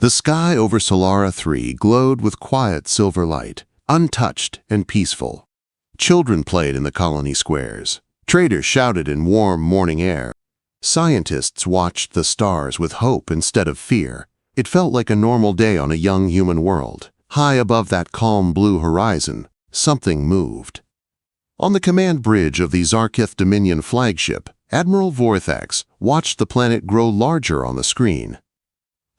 The sky over Solara 3 glowed with quiet silver light, untouched and peaceful. Children played in the colony squares. Traders shouted in warm morning air. Scientists watched the stars with hope instead of fear. It felt like a normal day on a young human world. High above that calm blue horizon, something moved. On the command bridge of the Zarkith Dominion flagship, Admiral Vorthax watched the planet grow larger on the screen.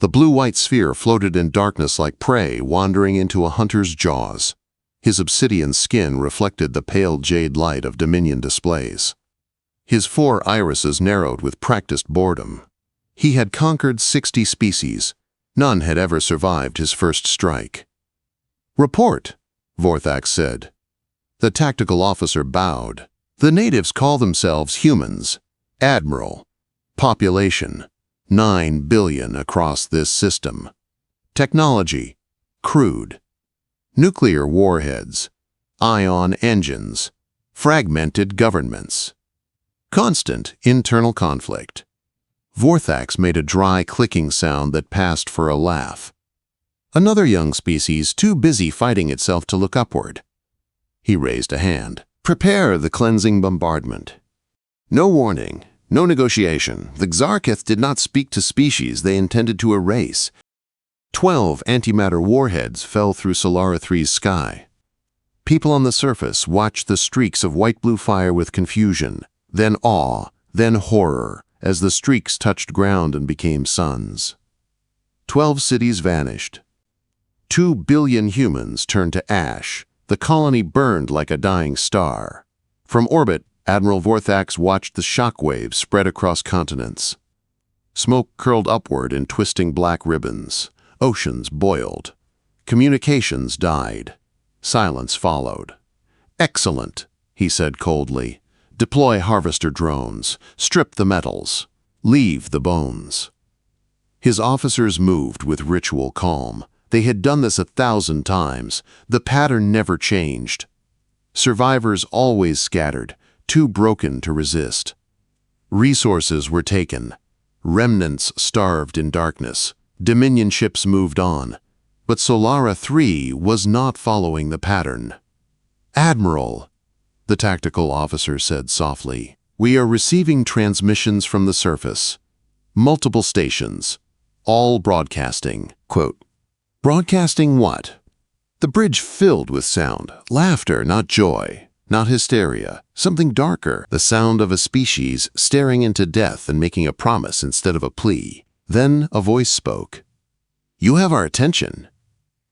The blue-white sphere floated in darkness like prey wandering into a hunter's jaws. His obsidian skin reflected the pale jade light of Dominion displays. His 4 irises narrowed with practiced boredom. He had conquered 60 species. None had ever survived his first strike. "Report," Vorthax said. The tactical officer bowed. "The natives call themselves humans. Admiral. Population, 9 billion across this system. Technology, crude. Nuclear warheads, ion engines, fragmented governments. Constant internal conflict." Vorthax made a dry clicking sound that passed for a laugh. Another young species too busy fighting itself to look upward. He raised a hand. "Prepare the cleansing bombardment." No warning, no negotiation. The Zarkith did not speak to species they intended to erase. 12 antimatter warheads fell through Solara 3's sky. People on the surface watched the streaks of white-blue fire with confusion, then awe, then horror, as the streaks touched ground and became suns. 12 cities vanished. 2 billion humans turned to ash. The colony burned like a dying star. From orbit, Admiral Vorthax watched the shock waves spread across continents. Smoke curled upward in twisting black ribbons. Oceans boiled. Communications died. Silence followed. "Excellent," he said coldly. "Deploy harvester drones. Strip the metals. Leave the bones." His officers moved with ritual calm. They had done this 1,000 times. The pattern never changed. Survivors always scattered, too broken to resist. Resources were taken. Remnants starved in darkness. Dominion ships moved on. But Solara 3 was not following the pattern. "Admiral," the tactical officer said softly, "we are receiving transmissions from the surface. Multiple stations. All broadcasting." Quote, "Broadcasting what?" The bridge filled with sound. Laughter, not joy. Not hysteria. Something darker. The sound of a species staring into death and making a promise instead of a plea. Then a voice spoke. "You have our attention."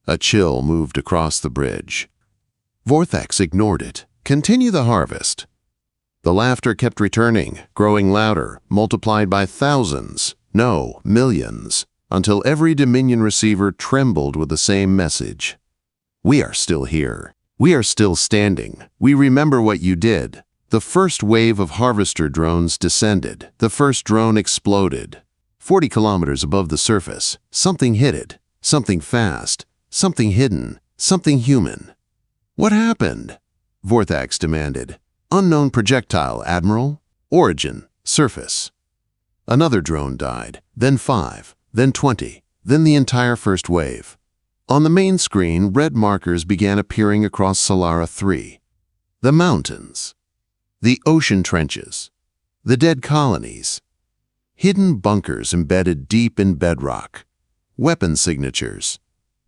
A chill moved across the bridge. Vorthax ignored it. "Continue the harvest." The laughter kept returning, growing louder, multiplied by thousands, no, millions, until every Dominion receiver trembled with the same message. "We are still here. We are still standing. We remember what you did." The first wave of harvester drones descended. The first drone exploded. 40 kilometers above the surface, something hit it. Something fast. Something hidden. Something human. "What happened?" Vorthax demanded. "Unknown projectile, Admiral. Origin, surface." Another drone died, then 5, then 20, then the entire first wave. On the main screen, red markers began appearing across Solara 3. The mountains. The ocean trenches. The dead colonies. Hidden bunkers embedded deep in bedrock. Weapon signatures.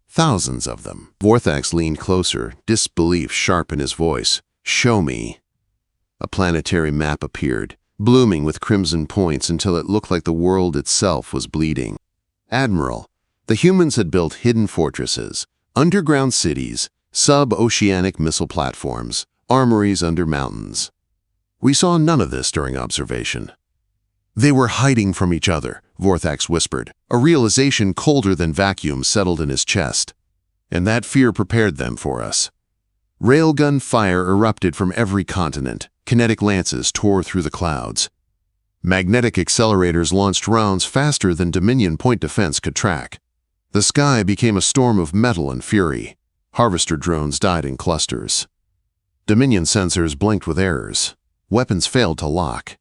Thousands of them. Vorthax leaned closer, disbelief sharp in his voice. "Show me." A planetary map appeared, blooming with crimson points until it looked like the world itself was bleeding. "Admiral, the humans had built hidden fortresses, underground cities, sub-oceanic missile platforms, armories under mountains. We saw none of this during observation." "They were hiding from each other," Vorthax whispered. A realization colder than vacuum settled in his chest. "And that fear prepared them for us." Railgun fire erupted from every continent. Kinetic lances tore through the clouds. Magnetic accelerators launched rounds faster than Dominion point defense could track. The sky became a storm of metal and fury. Harvester drones died in clusters. Dominion sensors blinked with errors. Weapons failed to lock.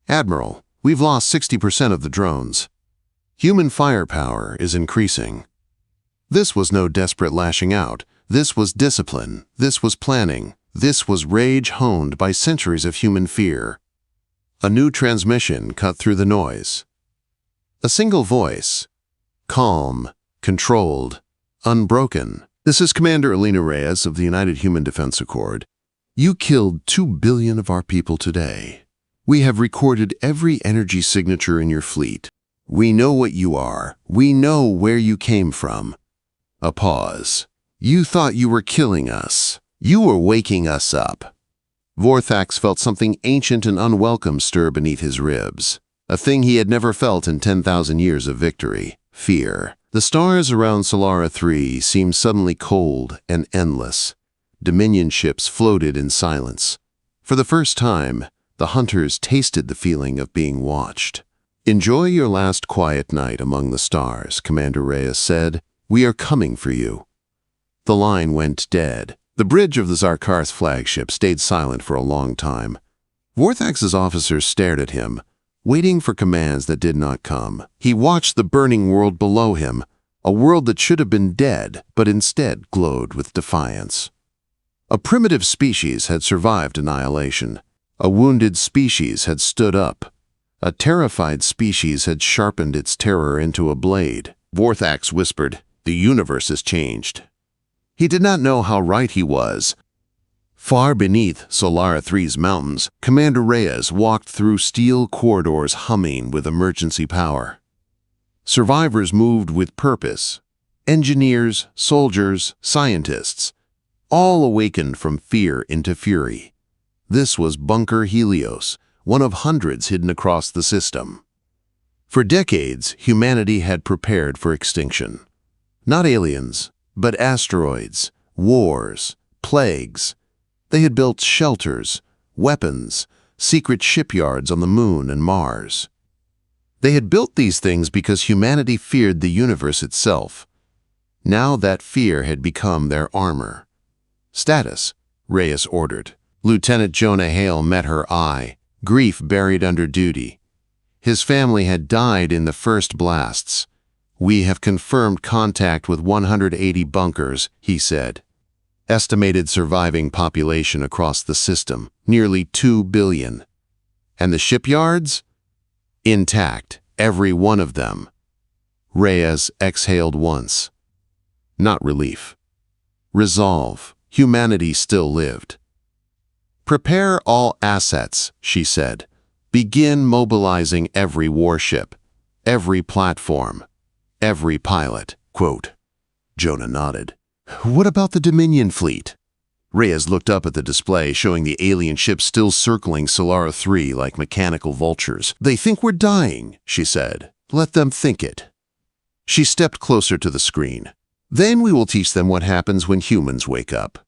"Admiral, we've lost 60% of the drones." Human firepower is increasing. This was no desperate lashing out. This was discipline. This was planning. This was rage honed by centuries of human fear. A new transmission cut through the noise. A single voice. Calm, controlled, unbroken. This is Commander Alina Reyes of the United Human Defense Accord. You killed 2 billion of our people today. We have recorded every energy signature in your fleet. We know what you are. We know where you came from. A pause. You thought you were killing us. You were waking us up. Vorthax felt something ancient and unwelcome stir beneath his ribs. A thing he had never felt in 10,000 years of victory. Fear. The stars around Solara 3 seemed suddenly cold and endless. Dominion ships floated in silence. For the first time, the hunters tasted the feeling of being watched. Enjoy your last quiet night among the stars, Commander Reyes said. We are coming for you. The line went dead. The bridge of the Zarkarth flagship stayed silent for a long time. Vorthax's officers stared at him, waiting for commands that did not come. He watched the burning world below him, a world that should have been dead, but instead glowed with defiance. A primitive species had survived annihilation. A wounded species had stood up. A terrified species had sharpened its terror into a blade. Vorthax whispered, "The universe has changed." He did not know how right he was. Far beneath Solara 3's mountains, Commander Reyes walked through steel corridors humming with emergency power. Survivors moved with purpose. Engineers, soldiers, scientists, all awakened from fear into fury. This was Bunker Helios, one of hundreds hidden across the system. For decades, humanity had prepared for extinction. Not aliens, but asteroids, wars, plagues. They had built shelters, weapons, secret shipyards on the Moon and Mars. They had built these things because humanity feared the universe itself. Now that fear had become their armor. "Status," Reyes ordered. Lieutenant Jonah Hale met her eye, grief buried under duty. His family had died in the first blasts. "We have confirmed contact with 180 bunkers," he said. Estimated surviving population across the system, nearly 2 billion. And the shipyards? Intact, every one of them. Reyes exhaled once. Not relief. Resolve. Humanity still lived. "Prepare all assets," she said. "Begin mobilizing every warship, every platform, every pilot." Quote. Jonah nodded. "What about the Dominion fleet?" Reyes looked up at the display showing the alien ships still circling Solara 3 like mechanical vultures. "They think we're dying," she said. "Let them think it." She stepped closer to the screen. "Then we will teach them what happens when humans wake up."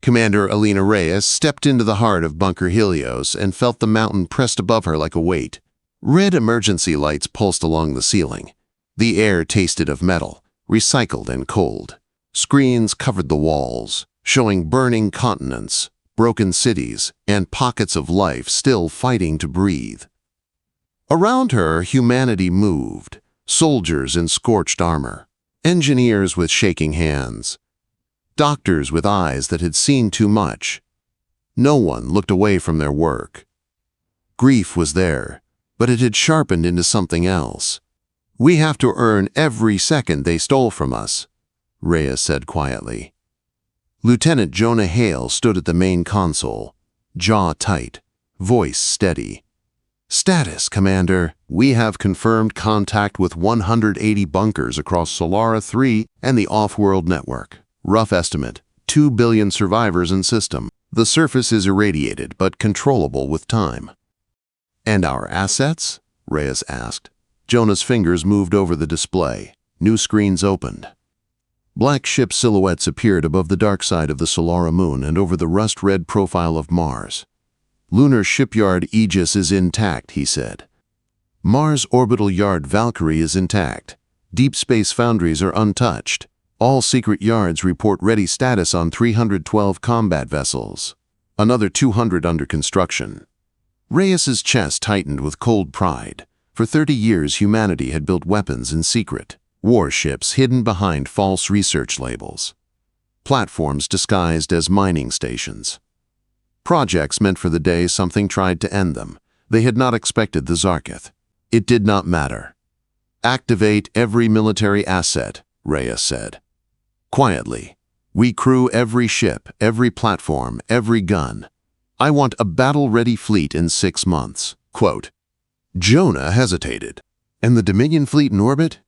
Commander Alina Reyes stepped into the heart of Bunker Helios and felt the mountain pressed above her like a weight. Red emergency lights pulsed along the ceiling. The air tasted of metal, recycled and cold. Screens covered the walls, showing burning continents, broken cities, and pockets of life still fighting to breathe. Around her, humanity moved, soldiers in scorched armor, engineers with shaking hands, doctors with eyes that had seen too much. No one looked away from their work. Grief was there, but it had sharpened into something else. "We have to earn every second they stole from us," Reyes said quietly. Lieutenant Jonah Hale stood at the main console, jaw tight, voice steady. "Status, Commander. We have confirmed contact with 180 bunkers across Solara 3 and the off-world network. Rough estimate, 2 billion survivors in system. The surface is irradiated, but controllable with time." "And our assets?" Reyes asked. Jonah's fingers moved over the display. New screens opened. Black ship silhouettes appeared above the dark side of the Solara moon and over the rust-red profile of Mars. "Lunar shipyard Aegis is intact," he said. "Mars orbital yard Valkyrie is intact. Deep space foundries are untouched. All secret yards report ready status on 312 combat vessels. Another 200 under construction." Reyes's chest tightened with cold pride. For 30 years, humanity had built weapons in secret, warships hidden behind false research labels, platforms disguised as mining stations, projects meant for the day something tried to end them. They had not expected the Zarketh. It did not matter. Activate every military asset, Reyes said. Quietly, we crew every ship, every platform, every gun. I want a battle-ready fleet in 6 months. Quote. Jonah hesitated. And the Dominion fleet in orbit?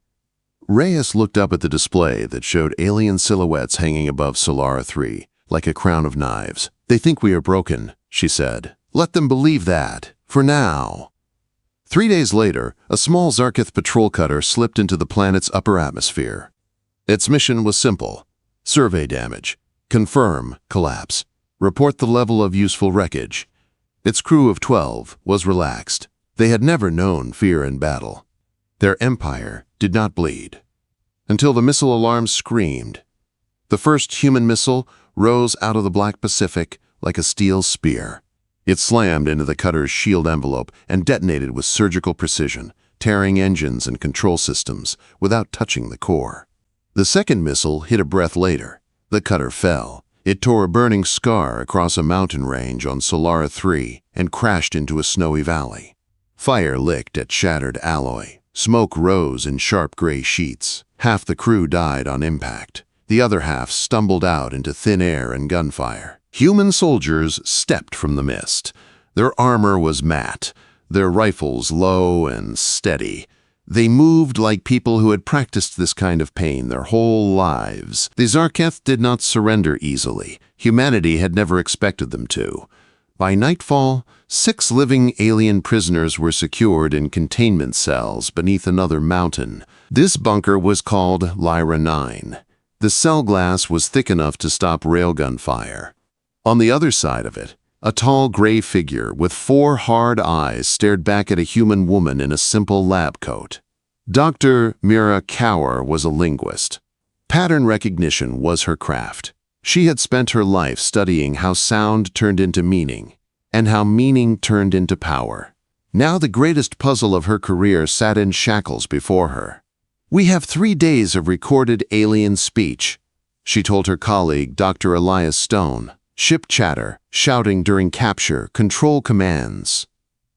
Reyes looked up at the display that showed alien silhouettes hanging above Solara 3, like a crown of knives. They think we are broken, she said. Let them believe that, for now. 3 days later, a small Zarketh patrol cutter slipped into the planet's upper atmosphere. Its mission was simple. Survey damage. Confirm collapse. Report the level of useful wreckage. Its crew of 12 was relaxed. They had never known fear in battle. Their empire did not bleed. Until the missile alarm screamed. The first human missile rose out of the black Pacific like a steel spear. It slammed into the cutter's shield envelope and detonated with surgical precision, tearing engines and control systems without touching the core. The second missile hit a breath later. The cutter fell. It tore a burning scar across a mountain range on Solara 3 and crashed into a snowy valley. Fire licked at shattered alloy. Smoke rose in sharp gray sheets. Half the crew died on impact. The other half stumbled out into thin air and gunfire. Human soldiers stepped from the mist. Their armor was matte, their rifles low and steady. They moved like people who had practiced this kind of pain their whole lives. The Zarketh did not surrender easily. Humanity had never expected them to. By nightfall, 6 living alien prisoners were secured in containment cells beneath another mountain. This bunker was called Lyra 9. The cell glass was thick enough to stop railgun fire. On the other side of it, a tall gray figure with 4 hard eyes stared back at a human woman in a simple lab coat. Dr. Mira Cower was a linguist. Pattern recognition was her craft. She had spent her life studying how sound turned into meaning, and how meaning turned into power. Now the greatest puzzle of her career sat in shackles before her. We have 3 days of recorded alien speech, she told her colleague, Dr. Elias Stone. Ship chatter, shouting during capture, control commands.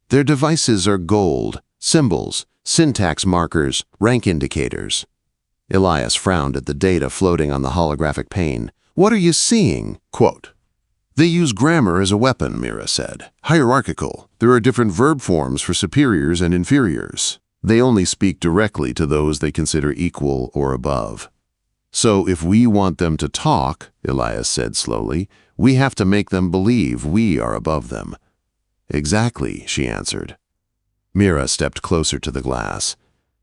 Their devices are gold, symbols, syntax markers, rank indicators. Elias frowned at the data floating on the holographic pane. What are you seeing? Quote. They use grammar as a weapon, Mira said. Hierarchical. There are different verb forms for superiors and inferiors. They only speak directly to those they consider equal or above. So if we want them to talk, Elias said slowly, we have to make them believe we are above them. Exactly, she answered. Mira stepped closer to the glass.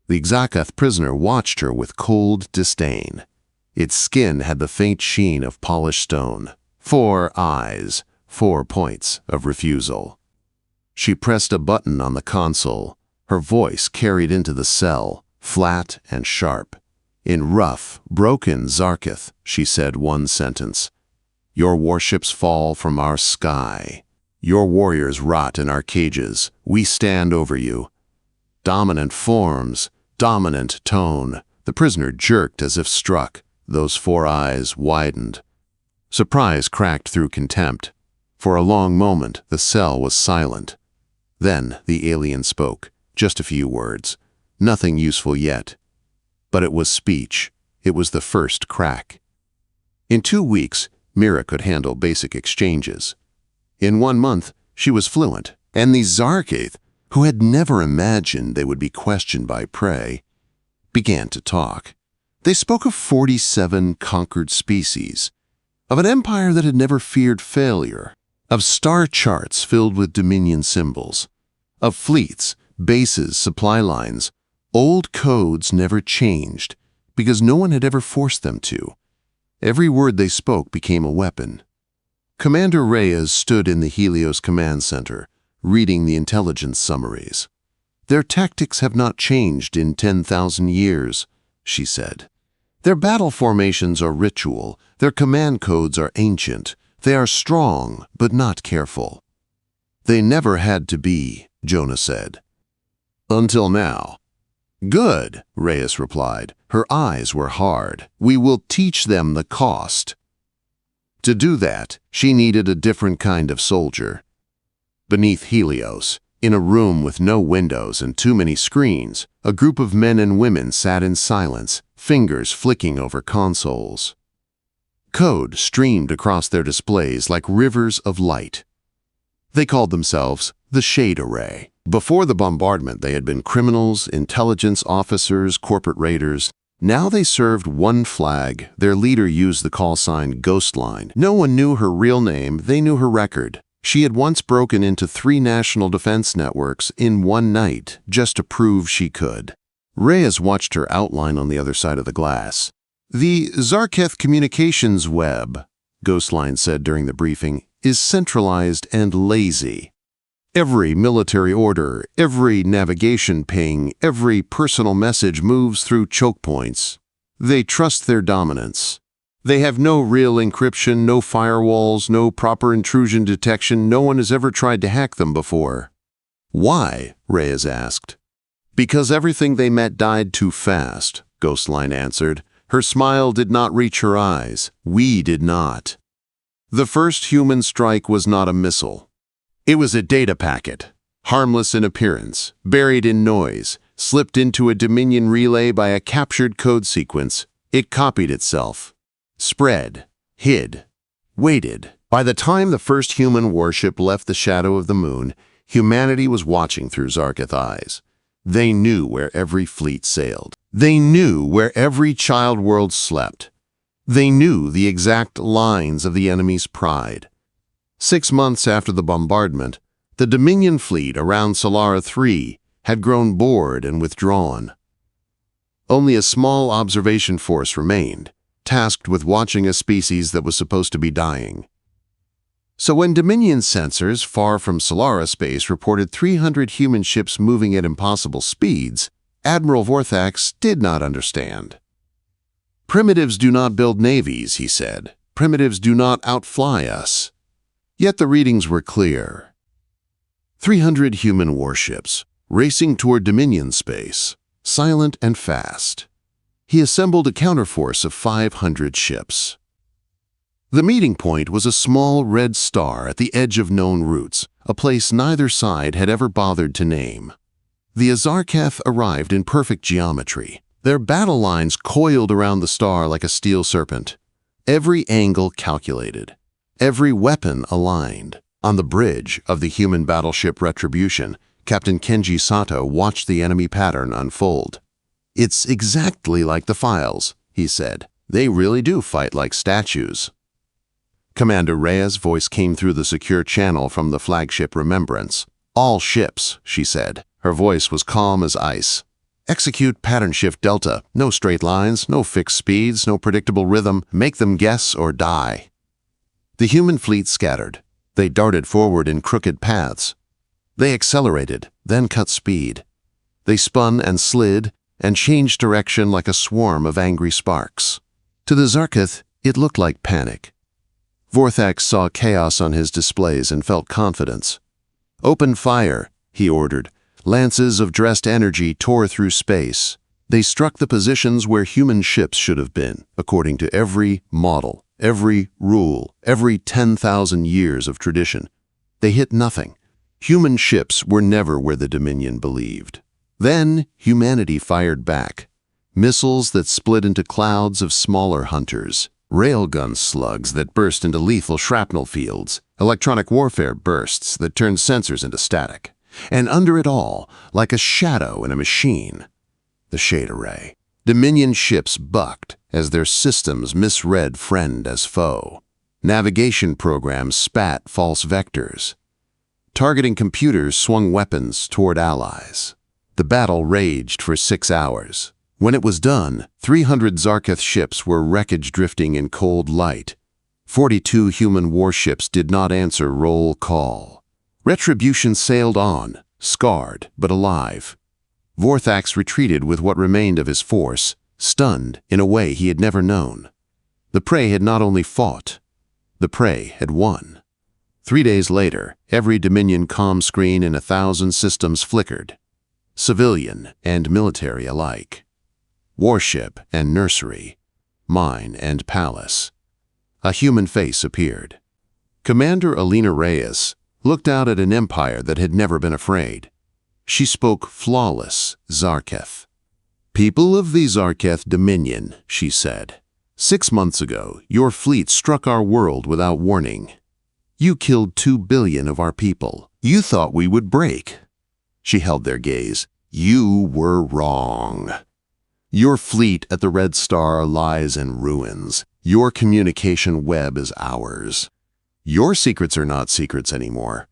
The Zarketh prisoner watched her with cold disdain. Its skin had the faint sheen of polished stone. 4 eyes, 4 points of refusal. She pressed a button on the console. Her voice carried into the cell, flat and sharp. In rough, broken Zarketh, she said one sentence. Your warships fall from our sky. Your warriors rot in our cages. We stand over you. Dominant forms, dominant tone. The prisoner jerked as if struck. Those 4 eyes widened. Surprise cracked through contempt. For a long moment, the cell was silent. Then the alien spoke, just a few words. Nothing useful yet. But it was speech. It was the first crack. In 2 weeks, Mira could handle basic exchanges. In 1 month, she was fluent, and the Zarketh, who had never imagined they would be questioned by prey, began to talk. They spoke of 47 conquered species, of an empire that had never feared failure, of star charts filled with Dominion symbols, of fleets, bases, supply lines. Old codes never changed because no one had ever forced them to. Every word they spoke became a weapon. Commander Reyes stood in the Helios Command Center, reading the intelligence summaries. Their tactics have not changed in 10,000 years, she said. Their battle formations are ritual. Their command codes are ancient. They are strong, but not careful. They never had to be, Jonah said. Until now. Good, Reyes replied. Her eyes were hard. We will teach them the cost. To do that, she needed a different kind of soldier. Beneath Helios, in a room with no windows and too many screens, a group of men and women sat in silence, fingers flicking over consoles. Code streamed across their displays like rivers of light. They called themselves the Shade Array. Before the bombardment, they had been criminals, intelligence officers, corporate raiders. Now they served one flag. Their leader used the call sign Ghostline. No one knew her real name. They knew her record. She had once broken into 3 national defense networks in one night just to prove she could. Reyes watched her outline on the other side of the glass. The Zarketh Communications Web, Ghostline said during the briefing, is centralized and lazy. Every military order, every navigation ping, every personal message moves through choke points. They trust their dominance. They have no real encryption, no firewalls, no proper intrusion detection. No one has ever tried to hack them before. Why? Reyes asked. Because everything they met died too fast, Ghostline answered. Her smile did not reach her eyes. We did not. The first human strike was not a missile. It was a data packet, harmless in appearance, buried in noise, slipped into a Dominion relay by a captured code sequence. It copied itself, spread, hid, waited. By the time the first human warship left the shadow of the moon, humanity was watching through Zarketh eyes. They knew where every fleet sailed. They knew where every child world slept. They knew the exact lines of the enemy's pride. 6 months after the bombardment, the Dominion fleet around Solara 3 had grown bored and withdrawn. Only a small observation force remained, tasked with watching a species that was supposed to be dying. So when Dominion sensors far from Solara space reported 300 human ships moving at impossible speeds, Admiral Vorthax did not understand. Primitives do not build navies, he said. Primitives do not outfly us. Yet the readings were clear. 300 human warships, racing toward Dominion space, silent and fast. He assembled a counterforce of 500 ships. The meeting point was a small red star at the edge of known routes, a place neither side had ever bothered to name. The Azarketh arrived in perfect geometry. Their battle lines coiled around the star like a steel serpent. Every angle calculated. Every weapon aligned. On the bridge of the human battleship Retribution, Captain Kenji Sato watched the enemy pattern unfold. It's exactly like the files, he said. They really do fight like statues. Commander Reyes' voice came through the secure channel from the flagship Remembrance. All ships, she said. Her voice was calm as ice. Execute pattern shift delta. No straight lines, no fixed speeds, no predictable rhythm. Make them guess or die. The human fleet scattered. They darted forward in crooked paths. They accelerated, then cut speed. They spun and slid and changed direction like a swarm of angry sparks. To the Zarketh, it looked like panic. Vorthax saw chaos on his displays and felt confidence. Open fire, he ordered. Lances of dressed energy tore through space. They struck the positions where human ships should have been, according to every model, every rule, every 10,000 years of tradition. They hit nothing. Human ships were never where the Dominion believed. Then humanity fired back. Missiles that split into clouds of smaller hunters. Railgun slugs that burst into lethal shrapnel fields. Electronic warfare bursts that turned sensors into static. And under it all, like a shadow in a machine, the Shade Array. Dominion ships bucked as their systems misread friend as foe. Navigation programs spat false vectors. Targeting computers swung weapons toward allies. The battle raged for 6 hours. When it was done, 300 Zarketh ships were wreckage drifting in cold light. 42 human warships did not answer roll call. Retribution sailed on, scarred but alive. Vorthax retreated with what remained of his force, stunned in a way he had never known. The prey had not only fought, the prey had won. 3 days later, every Dominion comm screen in 1,000 systems flickered. civilian and military alike, warship and nursery, mine and palace. A human face appeared. Commander Alina Reyes looked out at an empire that had never been afraid. She spoke flawless Zarketh. "People of the Zarketh Dominion," she said, "6 months ago, your fleet struck our world without warning. You killed 2 billion of our people. You thought we would break." She held their gaze. "You were wrong. Your fleet at the Red Star lies in ruins. Your communication web is ours. Your secrets are not secrets anymore.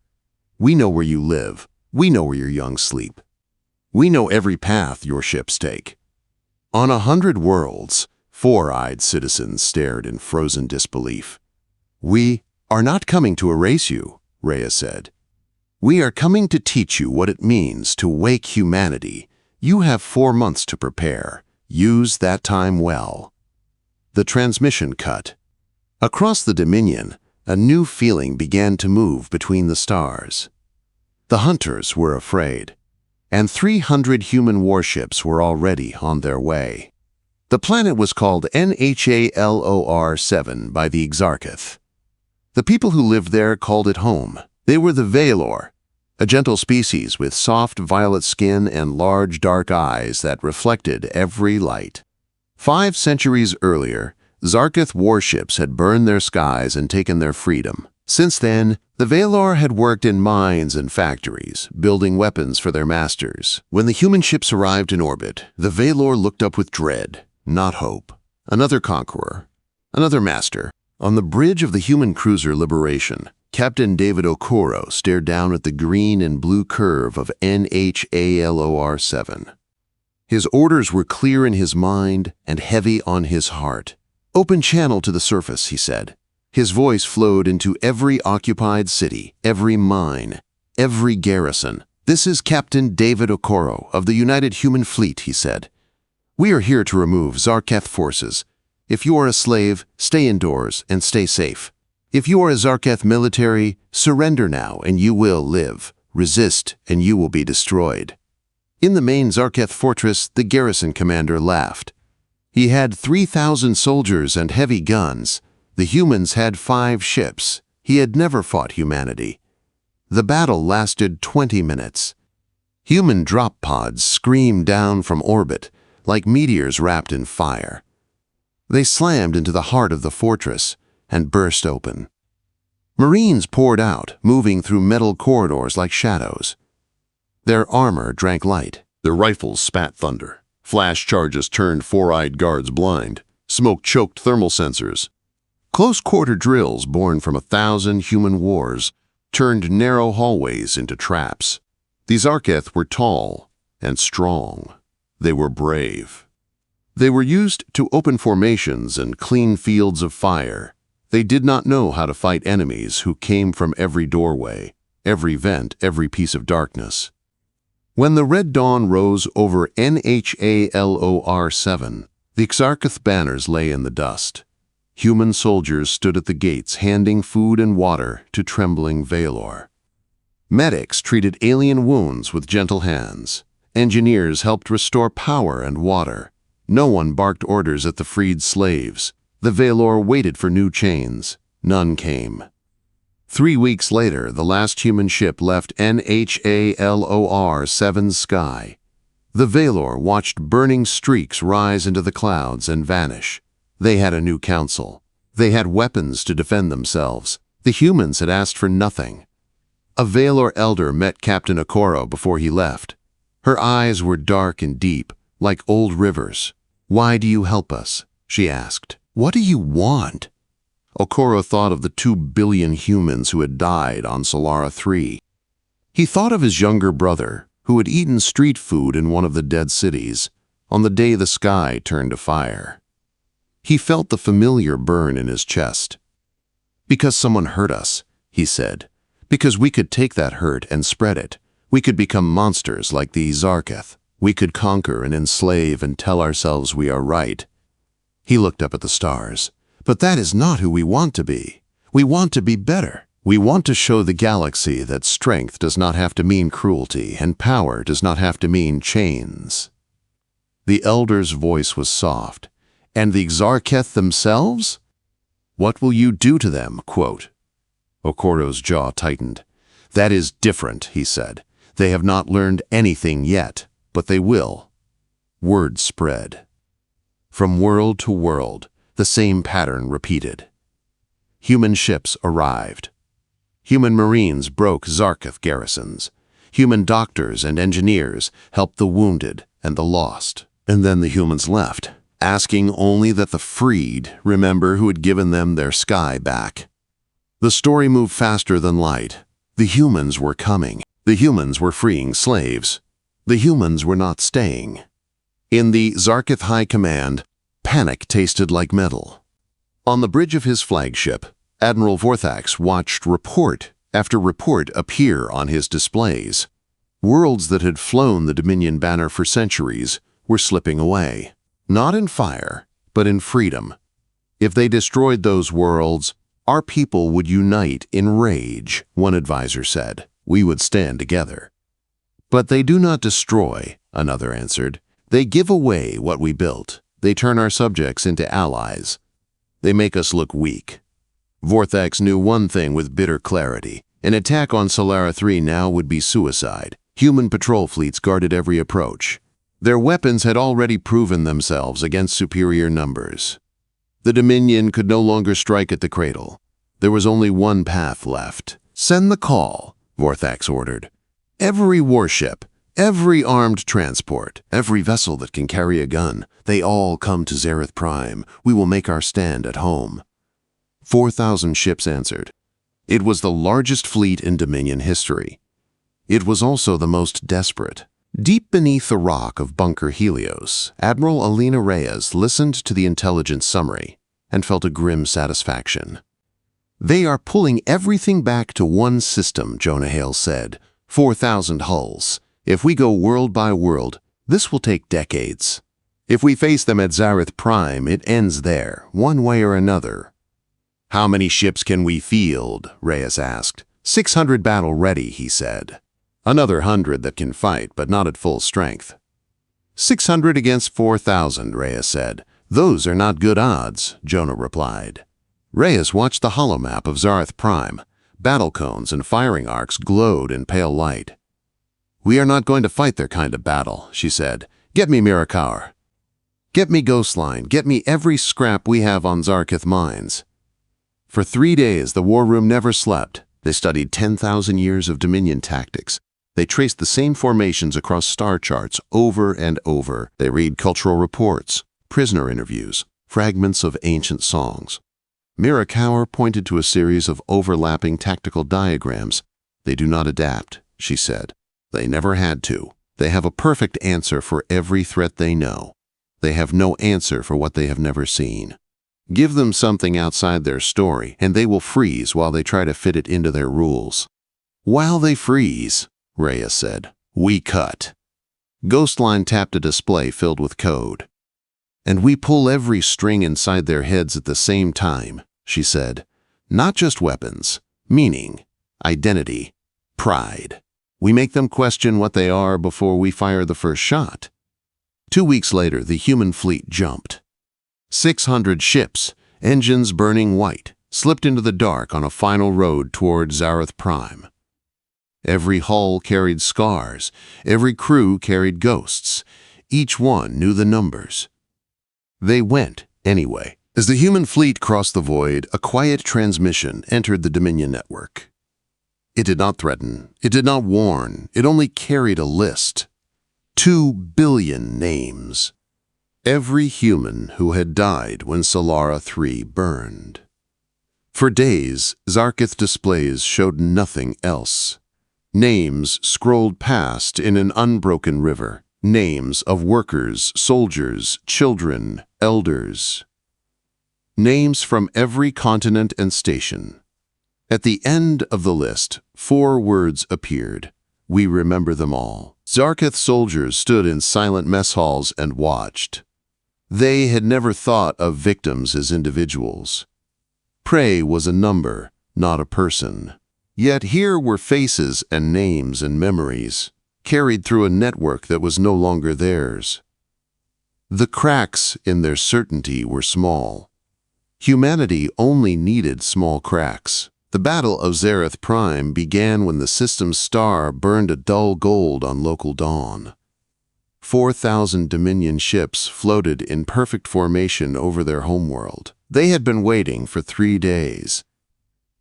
We know where you live. We know where your young sleep. We know every path your ships take." On 100 worlds, four-eyed citizens stared in frozen disbelief. "We are not coming to erase you," Rhea said. "We are coming to teach you what it means to wake humanity. You have 4 months to prepare. Use that time well." The transmission cut. Across the Dominion, a new feeling began to move between the stars. The hunters were afraid, and 300 human warships were already on their way. The planet was called NHALOR-7 by the Zarketh. The people who lived there called it home. They were the Valor, a gentle species with soft violet skin and large dark eyes that reflected every light. 5 centuries earlier, Zarketh warships had burned their skies and taken their freedom. Since then, the Valor had worked in mines and factories, building weapons for their masters. When the human ships arrived in orbit, the Valor looked up with dread, not hope. Another conqueror, another master. On the bridge of the human cruiser Liberation, Captain David Okoro stared down at the green and blue curve of NHALOR-7. His orders were clear in his mind and heavy on his heart. "Open channel to the surface," he said. His voice flowed into every occupied city, every mine, every garrison. "This is Captain David Okoro of the United Human Fleet," he said. "We are here to remove Zarketh forces. If you are a slave, stay indoors and stay safe. If you are a Zarketh military, surrender now and you will live. Resist and you will be destroyed." In the main Zarketh fortress, the garrison commander laughed. He had 3,000 soldiers and heavy guns. The humans had 5 ships. He had never fought humanity. The battle lasted 20 minutes. Human drop pods screamed down from orbit like meteors wrapped in fire. They slammed into the heart of the fortress and burst open. Marines poured out, moving through metal corridors like shadows. Their armor drank light. Their rifles spat thunder. Flash charges turned four-eyed guards blind. Smoke choked thermal sensors. Close-quarter drills born from 1,000 human wars turned narrow hallways into traps. The Zarketh were tall and strong. They were brave. They were used to open formations and clean fields of fire. They did not know how to fight enemies who came from every doorway, every vent, every piece of darkness. When the red dawn rose over NHALOR-7, the Zarketh banners lay in the dust. Human soldiers stood at the gates handing food and water to trembling Valor. Medics treated alien wounds with gentle hands. Engineers helped restore power and water. No one barked orders at the freed slaves. The Valor waited for new chains. None came. 3 weeks later, the last human ship left NHALOR-7's sky. The Valor watched burning streaks rise into the clouds and vanish. They had a new council. They had weapons to defend themselves. The humans had asked for nothing. A Valor elder met Captain Okoro before he left. Her eyes were dark and deep, like old rivers. "Why do you help us?" she asked. "What do you want?" Okoro thought of the 2 billion humans who had died on Solara 3. He thought of his younger brother, who had eaten street food in one of the dead cities, on the day the sky turned to fire. He felt the familiar burn in his chest. "Because someone hurt us," he said. "Because we could take that hurt and spread it. We could become monsters like the Zarketh. We could conquer and enslave and tell ourselves we are right." He looked up at the stars. "But that is not who we want to be. We want to be better." We want to show the galaxy that strength does not have to mean cruelty, and power does not have to mean chains. The elder's voice was soft. And the Zarketh themselves? What will you do to them? Quote. Okordo's jaw tightened. That is different, he said. They have not learned anything yet, but they will. Word spread. From world to world, the same pattern repeated. Human ships arrived. Human marines broke Zarketh garrisons. Human doctors and engineers helped the wounded and the lost. And then the humans left, asking only that the freed remember who had given them their sky back. The story moved faster than light. The humans were coming. The humans were freeing slaves. The humans were not staying. In the Zarketh High Command, panic tasted like metal. On the bridge of his flagship, Admiral Vorthax watched report after report appear on his displays. Worlds that had flown the Dominion banner for centuries were slipping away. Not in fire, but in freedom. If they destroyed those worlds, our people would unite in rage, one advisor said. We would stand together. But they do not destroy, another answered. They give away what we built. They turn our subjects into allies. They make us look weak. Vorthax knew one thing with bitter clarity. An attack on Solara 3 now would be suicide. Human patrol fleets guarded every approach. Their weapons had already proven themselves against superior numbers. The Dominion could no longer strike at the cradle. There was only one path left. Send the call, Vorthax ordered. Every warship, every armed transport, every vessel that can carry a gun, they all come to Zareth Prime. We will make our stand at home. 4,000 ships answered. It was the largest fleet in Dominion history. It was also the most desperate. Deep beneath the rock of Bunker Helios, Admiral Alina Reyes listened to the intelligence summary and felt a grim satisfaction. They are pulling everything back to one system, Jonah Hale said. 4,000 hulls. If we go world by world, this will take decades. If we face them at Zareth Prime, it ends there, one way or another. How many ships can we field? Reyes asked. 600 battle ready, he said. Another 100 that can fight, but not at full strength. 600 against 4,000, Reyes said. Those are not good odds, Jonah replied. Reyes watched the holomap of Zareth Prime. Battle cones and firing arcs glowed in pale light. We are not going to fight their kind of battle, she said. Get me Mirakaur. Get me Ghostline. Get me every scrap we have on Zarketh mines. For 3 days, the war room never slept. They studied 10,000 years of Dominion tactics. They traced the same formations across star charts over and over. They read cultural reports, prisoner interviews, fragments of ancient songs. Mirakaur pointed to a series of overlapping tactical diagrams. They do not adapt, she said. They never had to. They have a perfect answer for every threat they know. They have no answer for what they have never seen. Give them something outside their story, and they will freeze while they try to fit it into their rules. While they freeze, Reyes said, we cut. Ghostline tapped a display filled with code. And we pull every string inside their heads at the same time, she said. Not just weapons, meaning, identity, pride. We make them question what they are before we fire the first shot. 2 weeks later, the human fleet jumped. 600 ships, engines burning white, slipped into the dark on a final road toward Zareth Prime. Every hull carried scars. Every crew carried ghosts. Each one knew the numbers. They went, anyway. As the human fleet crossed the void, a quiet transmission entered the Dominion network. It did not threaten. It did not warn. It only carried a list. 2 billion names. Every human who had died when Solara 3 burned. For days, Zarketh displays showed nothing else. Names scrolled past in an unbroken river. Names of workers, soldiers, children, elders. Names from every continent and station. At the end of the list, 4 words appeared. We remember them all. Zarketh soldiers stood in silent mess halls and watched. They had never thought of victims as individuals. Prey was a number, not a person. Yet here were faces and names and memories, carried through a network that was no longer theirs. The cracks in their certainty were small. Humanity only needed small cracks. The Battle of Zareth Prime began when the system's star burned a dull gold on local dawn. 4,000 Dominion ships floated in perfect formation over their homeworld. They had been waiting for 3 days.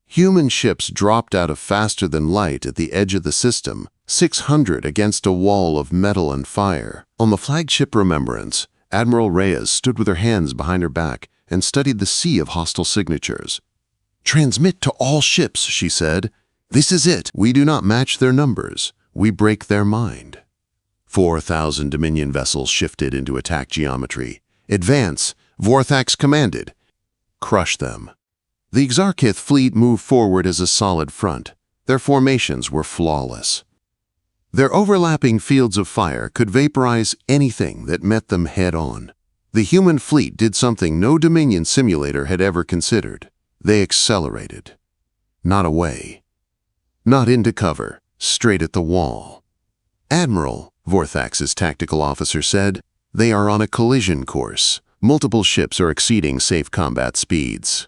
Human ships dropped out of faster than light at the edge of the system, 600 against a wall of metal and fire. On the flagship Remembrance, Admiral Reyes stood with her hands behind her back and studied the sea of hostile signatures. "Transmit to all ships," she said. "This is it. We do not match their numbers. We break their mind." 4,000 Dominion vessels shifted into attack geometry. "Advance," Vorthax commanded. "Crush them." The Exarchith fleet moved forward as a solid front. Their formations were flawless. Their overlapping fields of fire could vaporize anything that met them head-on. The human fleet did something no Dominion simulator had ever considered. They accelerated. Not away. Not into cover, straight at the wall. "Admiral," Vorthax's tactical officer said, "they are on a collision course. Multiple ships are exceeding safe combat speeds."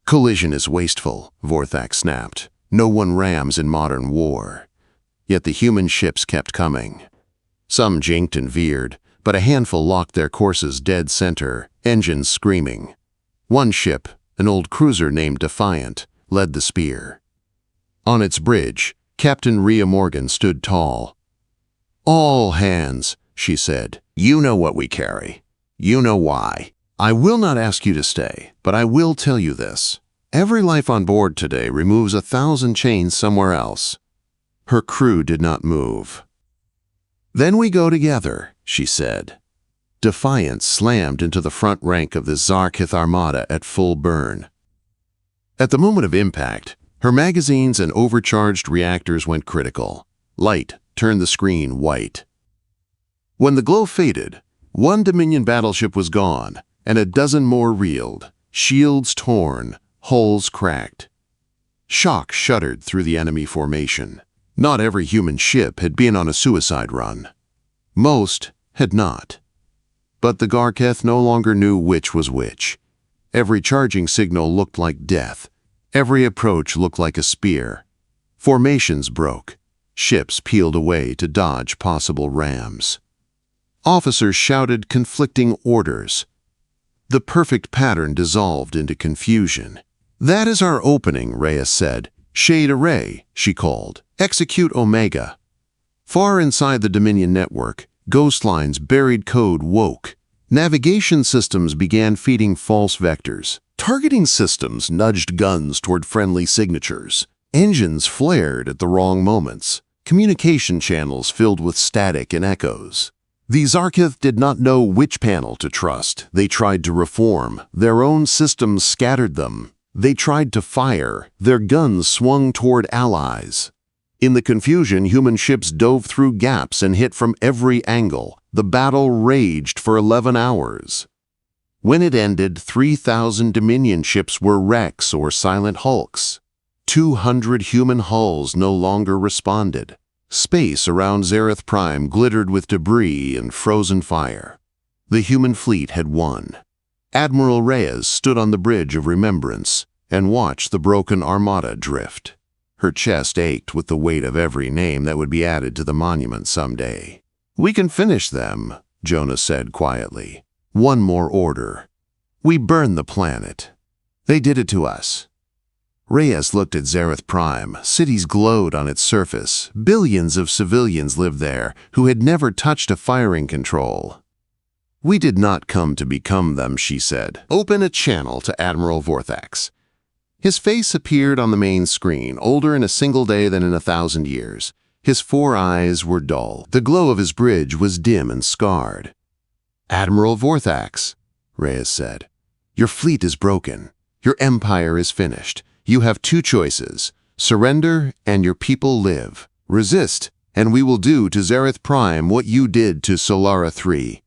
"Collision is wasteful," Vorthax snapped. "No one rams in modern war." Yet the human ships kept coming. Some jinked and veered, but a handful locked their courses dead center, engines screaming. One ship, an old cruiser named Defiant, led the spear. On its bridge, Captain Rhea Morgan stood tall. "All hands," she said. "You know what we carry. You know why. I will not ask you to stay, but I will tell you this. Every life on board today removes 1,000 chains somewhere else." Her crew did not move. "Then we go together," she said. Defiance slammed into the front rank of the Zarkith Armada at full burn. At the moment of impact, her magazines and overcharged reactors went critical. Light turned the screen white. When the glow faded, one Dominion battleship was gone, and a dozen more reeled, shields torn, hulls cracked. Shock shuddered through the enemy formation. Not every human ship had been on a suicide run. Most had not. But the Garketh no longer knew which was which. Every charging signal looked like death. Every approach looked like a spear. Formations broke. Ships peeled away to dodge possible rams. Officers shouted conflicting orders. The perfect pattern dissolved into confusion. "That is our opening," Reyes said. "Shade Array," she called. "Execute Omega." Far inside the Dominion network, ghost lines buried code woke. Navigation systems began feeding false vectors. Targeting systems nudged guns toward friendly signatures. Engines flared at the wrong moments. Communication channels filled with static and echoes. The Zarkith did not know which panel to trust. They tried to reform. Their own systems scattered them. They tried to fire. Their guns swung toward allies. In the confusion, human ships dove through gaps and hit from every angle. The battle raged for 11 hours. When it ended, 3,000 Dominion ships were wrecks or silent hulks. 200 human hulls no longer responded. Space around Zareth Prime glittered with debris and frozen fire. The human fleet had won. Admiral Reyes stood on the bridge of Remembrance and watched the broken armada drift. Her chest ached with the weight of every name that would be added to the monument someday. "We can finish them," Jonah said quietly. "One more order. We burn the planet. They did it to us." Reyes looked at Zareth Prime. Cities glowed on its surface. Billions of civilians lived there who had never touched a firing control. "We did not come to become them," she said. "Open a channel to Admiral Vorthax." His face appeared on the main screen, older in a single day than in 1,000 years. His 4 eyes were dull. The glow of his bridge was dim and scarred. "Admiral Vorthax," Reyes said, "your fleet is broken. Your empire is finished. You have 2 choices. Surrender, and your people live. Resist, and we will do to Zareth Prime what you did to Solara 3.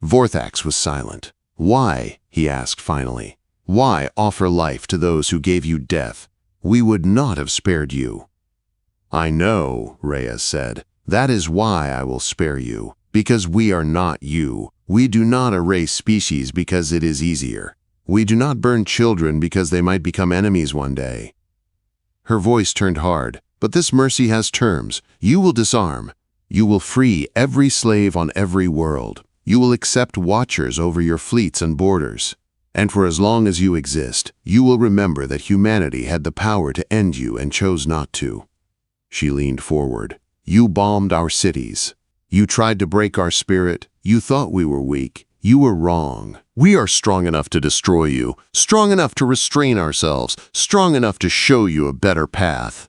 Vorthax was silent. "Why?" he asked finally. "Why offer life to those who gave you death? we would not have spared you." "I know," Reyes said. "That is why I will spare you, because we are not you. We do not erase species because it is easier. We do not burn children because they might become enemies one day." Her voice turned hard. "But this mercy has terms. You will disarm. You will free every slave on every world. You will accept watchers over your fleets and borders. And for as long as you exist, you will remember that humanity had the power to end you and chose not to." She leaned forward. "You bombed our cities. You tried to break our spirit. You thought we were weak. You were wrong. We are strong enough to destroy you, strong enough to restrain ourselves, strong enough to show you a better path."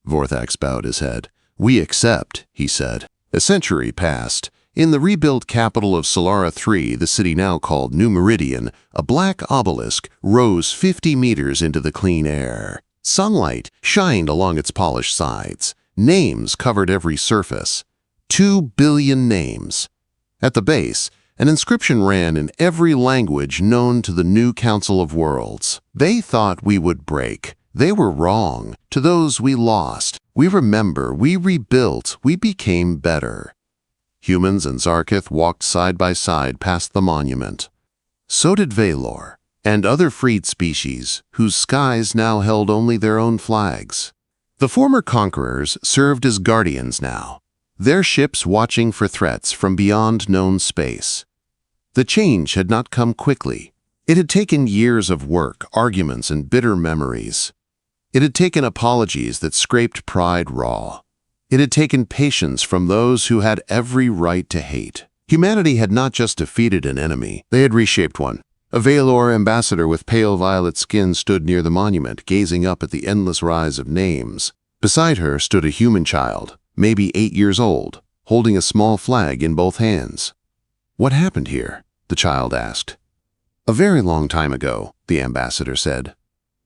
Vorthax bowed his head. "We accept," he said. A century passed. In the rebuilt capital of Solara III, the city now called New Meridian, a black obelisk rose 50 meters into the clean air. Sunlight shined along its polished sides. Names covered every surface. 2 billion names. At the base, an inscription ran in every language known to the new Council of Worlds. "They thought we would break. They were wrong. To those we lost, we remember, we rebuilt, we became better." Humans and Zarkith walked side by side past the monument. So did Valor, and other freed species, whose skies now held only their own flags. The former conquerors served as guardians now, their ships watching for threats from beyond known space. The change had not come quickly. It had taken years of work, arguments, and bitter memories. It had taken apologies that scraped pride raw. It had taken patience from those who had every right to hate. Humanity had not just defeated an enemy, they had reshaped one. A Valor ambassador with pale violet skin stood near the monument, gazing up at the endless rise of names. Beside her stood a human child, maybe 8 years old, holding a small flag in both hands. "What happened here?" the child asked. "A very long time ago," the ambassador said.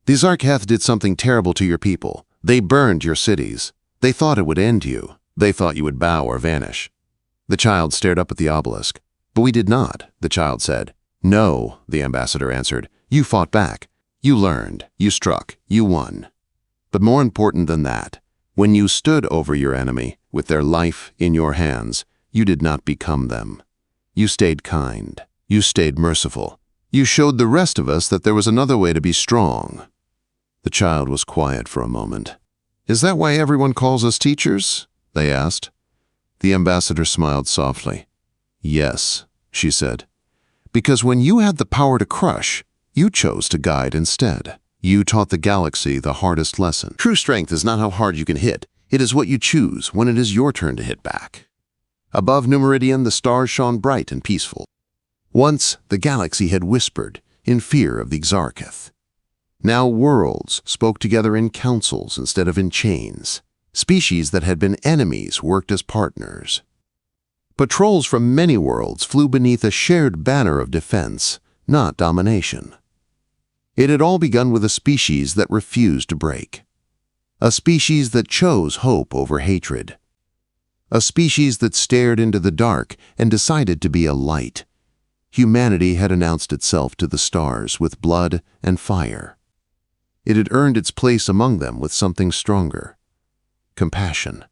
"The Zarketh did something terrible to your people. They burned your cities. They thought it would end you. They thought you would bow or vanish." The child stared up at the obelisk. "But we did not," the child said. "No," the ambassador answered. "You fought back. You learned. You struck. You won. But more important than that, when you stood over your enemy, with their life in your hands, you did not become them. You stayed kind. You stayed merciful. You showed the rest of us that there was another way to be strong." The child was quiet for a moment. "Is that why everyone calls us teachers?" they asked. The ambassador smiled softly. "Yes," she said. "Because when you had the power to crush, you chose to guide instead. You taught the galaxy the hardest lesson. True strength is not how hard you can hit. It is what you choose when it is your turn to hit back." Above New Meridian, the stars shone bright and peaceful. Once, the galaxy had whispered, in fear of the Zarketh. Now worlds spoke together in councils instead of in chains. Species that had been enemies worked as partners. Patrols from many worlds flew beneath a shared banner of defense, not domination. It had all begun with a species that refused to break. A species that chose hope over hatred. A species that stared into the dark and decided to be a light. Humanity had announced itself to the stars with blood and fire. It had earned its place among them with something stronger: compassion.